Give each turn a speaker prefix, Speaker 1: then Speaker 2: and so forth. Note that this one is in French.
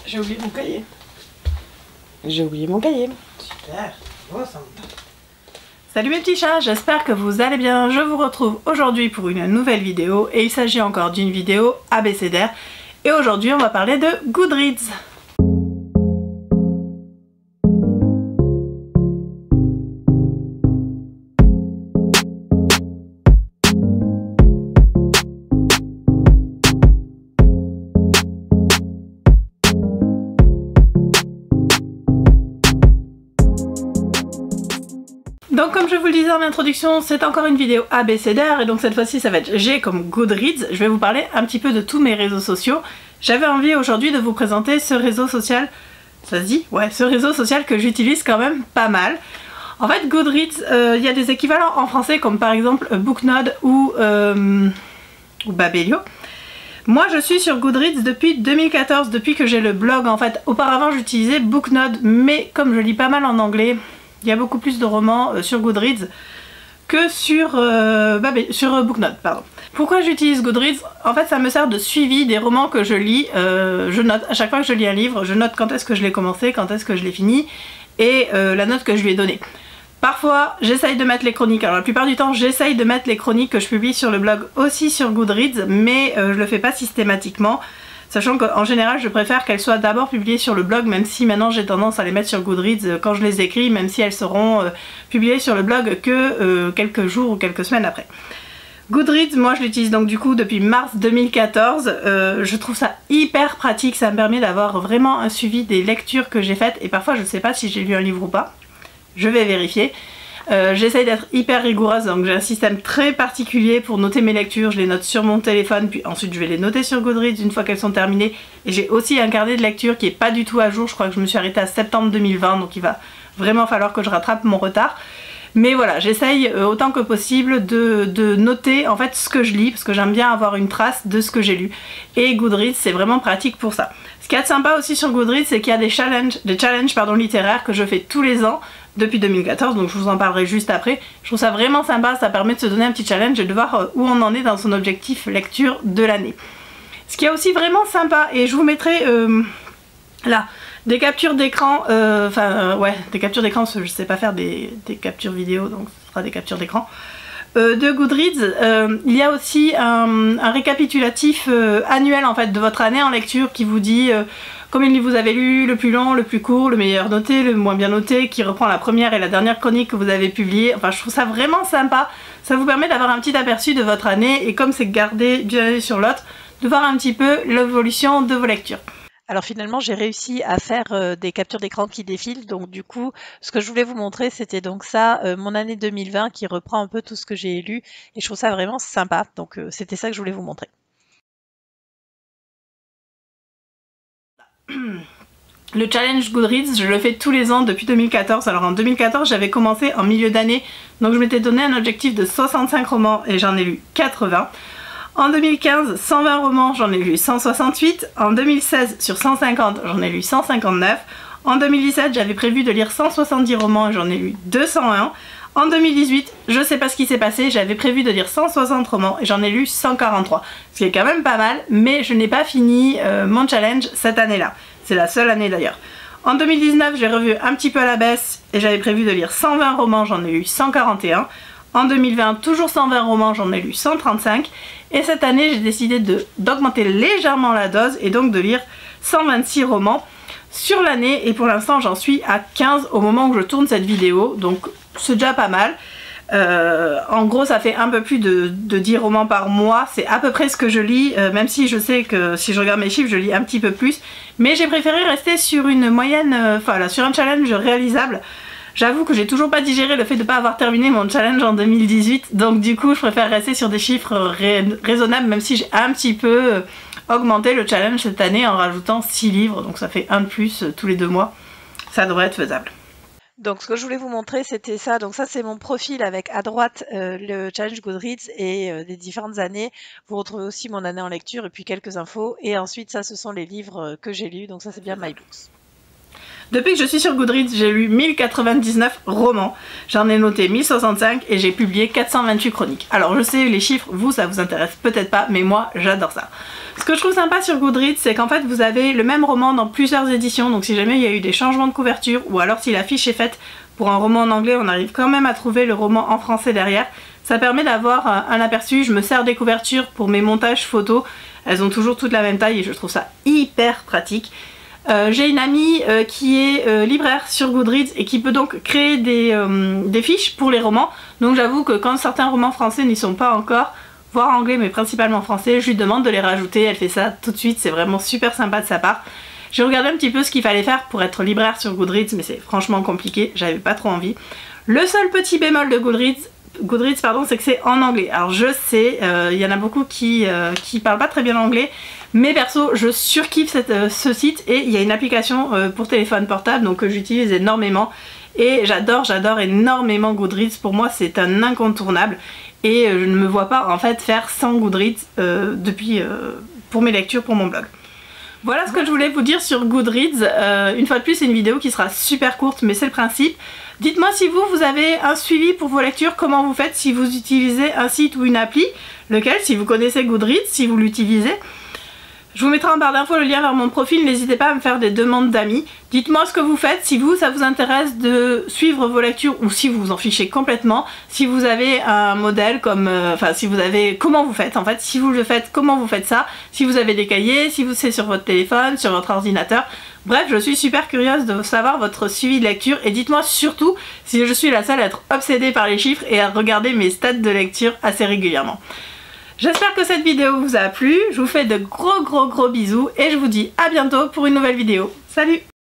Speaker 1: j'ai oublié mon cahier.
Speaker 2: J'ai oublié mon cahier.
Speaker 1: Super. Oh, ça me... Salut mes petits chats, j'espère que vous allez bien. Je vous retrouve aujourd'hui pour une nouvelle vidéo et il s'agit encore d'une vidéo abécédaire. Et aujourd'hui on va parler de Goodreads. Donc comme je vous le disais en introduction, c'est encore une vidéo abécédaire et donc cette fois-ci ça va être G comme Goodreads. Je vais vous parler un petit peu de tous mes réseaux sociaux. J'avais envie aujourd'hui de vous présenter ce réseau social, ça se dit? Ouais, ce réseau social que j'utilise quand même pas mal. En fait Goodreads, il y a des équivalents en français comme par exemple Booknode ou Babelio. Moi je suis sur Goodreads depuis 2014, depuis que j'ai le blog en fait. Auparavant j'utilisais Booknode, mais comme je lis pas mal en anglais, il y a beaucoup plus de romans sur Goodreads que sur Booknode, pardon. Pourquoi j'utilise Goodreads? En fait ça me sert de suivi des romans que je lis. Je note, à chaque fois que je lis un livre, je note quand est-ce que je l'ai commencé, quand est-ce que je l'ai fini et la note que je lui ai donnée. Parfois j'essaye de mettre les chroniques, alors la plupart du temps j'essaye de mettre les chroniques que je publie sur le blog aussi sur Goodreads, mais je le fais pas systématiquement. Sachant qu'en général je préfère qu'elles soient d'abord publiées sur le blog, même si maintenant j'ai tendance à les mettre sur Goodreads quand je les écris, même si elles seront publiées sur le blog que quelques jours ou quelques semaines après. Goodreads, moi je l'utilise donc du coup depuis mars 2014, je trouve ça hyper pratique, ça me permet d'avoir vraiment un suivi des lectures que j'ai faites et parfois je ne sais pas si j'ai lu un livre ou pas, je vais vérifier. J'essaye d'être hyper rigoureuse, donc j'ai un système très particulier pour noter mes lectures, je les note sur mon téléphone, puis ensuite je vais les noter sur Goodreads une fois qu'elles sont terminées. Et j'ai aussi un carnet de lecture qui est pas du tout à jour, je crois que je me suis arrêtée à septembre 2020, donc il va vraiment falloir que je rattrape mon retard. Mais voilà, j'essaye autant que possible de noter en fait ce que je lis, parce que j'aime bien avoir une trace de ce que j'ai lu. Et Goodreads c'est vraiment pratique pour ça. Ce qui est sympa aussi sur Goodreads, c'est qu'il y a des challenges littéraires que je fais tous les ans depuis 2014, donc je vous en parlerai juste après. Je trouve ça vraiment sympa, ça permet de se donner un petit challenge et de voir où on en est dans son objectif lecture de l'année. Ce qui est aussi vraiment sympa, et je vous mettrai là des captures d'écran, ouais, des captures d'écran, parce que je sais pas faire des captures vidéo, donc ce sera des captures d'écran. De Goodreads, il y a aussi un récapitulatif annuel en fait de votre année en lecture qui vous dit combien de livres vous avez lu, le plus long, le plus court, le meilleur noté, le moins bien noté, qui reprend la première et la dernière chronique que vous avez publiée. Enfin je trouve ça vraiment sympa, ça vous permet d'avoir un petit aperçu de votre année et comme c'est gardé d'une année sur l'autre, de voir un petit peu l'évolution de vos lectures.
Speaker 3: Alors finalement j'ai réussi à faire des captures d'écran qui défilent, donc du coup ce que je voulais vous montrer c'était donc ça, mon année 2020 qui reprend un peu tout ce que j'ai lu et je trouve ça vraiment sympa, donc c'était ça que je voulais vous montrer.
Speaker 1: Le challenge Goodreads, je le fais tous les ans depuis 2014. Alors en 2014 j'avais commencé en milieu d'année, donc je m'étais donné un objectif de 65 romans et j'en ai lu 80. En 2015, 120 romans, j'en ai lu 168. En 2016, sur 150, j'en ai lu 159. En 2017, j'avais prévu de lire 170 romans et j'en ai lu 201. En 2018, je sais pas ce qui s'est passé, j'avais prévu de lire 160 romans et j'en ai lu 143. Ce qui est quand même pas mal, mais je n'ai pas fini mon challenge cette année-là. C'est la seule année d'ailleurs. En 2019, j'ai revu un petit peu à la baisse et j'avais prévu de lire 120 romans, j'en ai lu 141. En 2020, toujours 120 romans, j'en ai lu 135. Et cette année, j'ai décidé d'augmenter légèrement la dose et donc de lire 126 romans sur l'année. Et pour l'instant, j'en suis à 15 au moment où je tourne cette vidéo. Donc c'est déjà pas mal. En gros, ça fait un peu plus de 10 romans par mois. C'est à peu près ce que je lis, même si je sais que si je regarde mes chiffres, je lis un petit peu plus. Mais j'ai préféré rester sur une moyenne, sur un challenge réalisable. J'avoue que j'ai toujours pas digéré le fait de pas avoir terminé mon challenge en 2018, donc du coup je préfère rester sur des chiffres raisonnables, même si j'ai un petit peu augmenté le challenge cette année en rajoutant 6 livres, donc ça fait un de plus tous les 2 mois. Ça devrait être faisable.
Speaker 3: Donc ce que je voulais vous montrer c'était ça, donc ça c'est mon profil avec à droite le challenge Goodreads et des différentes années. Vous retrouvez aussi mon année en lecture et puis quelques infos, et ensuite ça ce sont les livres que j'ai lus, donc ça c'est bien My Books.
Speaker 1: Depuis que je suis sur Goodreads, j'ai lu 1099 romans, j'en ai noté 1065 et j'ai publié 428 chroniques. Alors je sais, les chiffres, vous, ça vous intéresse peut-être pas, mais moi, j'adore ça. Ce que je trouve sympa sur Goodreads, c'est qu'en fait, vous avez le même roman dans plusieurs éditions, donc si jamais il y a eu des changements de couverture, ou alors si la fiche est faite pour un roman en anglais, on arrive quand même à trouver le roman en français derrière. Ça permet d'avoir un aperçu, je me sers des couvertures pour mes montages photos, elles ont toujours toute la même taille et je trouve ça hyper pratique. J'ai une amie qui est libraire sur Goodreads et qui peut donc créer des fiches pour les romans. Donc j'avoue que quand certains romans français n'y sont pas encore, voire anglais mais principalement français, je lui demande de les rajouter, elle fait ça tout de suite, c'est vraiment super sympa de sa part. J'ai regardé un petit peu ce qu'il fallait faire pour être libraire sur Goodreads, mais c'est franchement compliqué, j'avais pas trop envie. Le seul petit bémol de Goodreads, c'est que c'est en anglais. Alors je sais, il y en a beaucoup qui parlent pas très bien anglais, mais perso je surkiffe ce site et il y a une application pour téléphone portable donc que j'utilise énormément et j'adore énormément Goodreads. Pour moi c'est un incontournable et je ne me vois pas en fait faire sans Goodreads pour mes lectures pour mon blog. Voilà ce que je voulais vous dire sur Goodreads. Une fois de plus, c'est une vidéo qui sera super courte, mais c'est le principe. Dites-moi si vous avez un suivi pour vos lectures, comment vous faites, si vous utilisez un site ou une appli, lequel, si vous connaissez Goodreads, si vous l'utilisez. Je vous mettrai en barre d'infos le lien vers mon profil, n'hésitez pas à me faire des demandes d'amis. Dites-moi ce que vous faites, si ça vous intéresse de suivre vos lectures ou si vous vous en fichez complètement. Si vous avez un modèle comme... comment vous faites en fait, si vous le faites, comment vous faites ça. Si vous avez des cahiers, si c'est sur votre téléphone, sur votre ordinateur. Bref, je suis super curieuse de savoir votre suivi de lecture et dites-moi surtout si je suis la seule à être obsédée par les chiffres et à regarder mes stats de lecture assez régulièrement. J'espère que cette vidéo vous a plu, je vous fais de gros bisous et je vous dis à bientôt pour une nouvelle vidéo. Salut!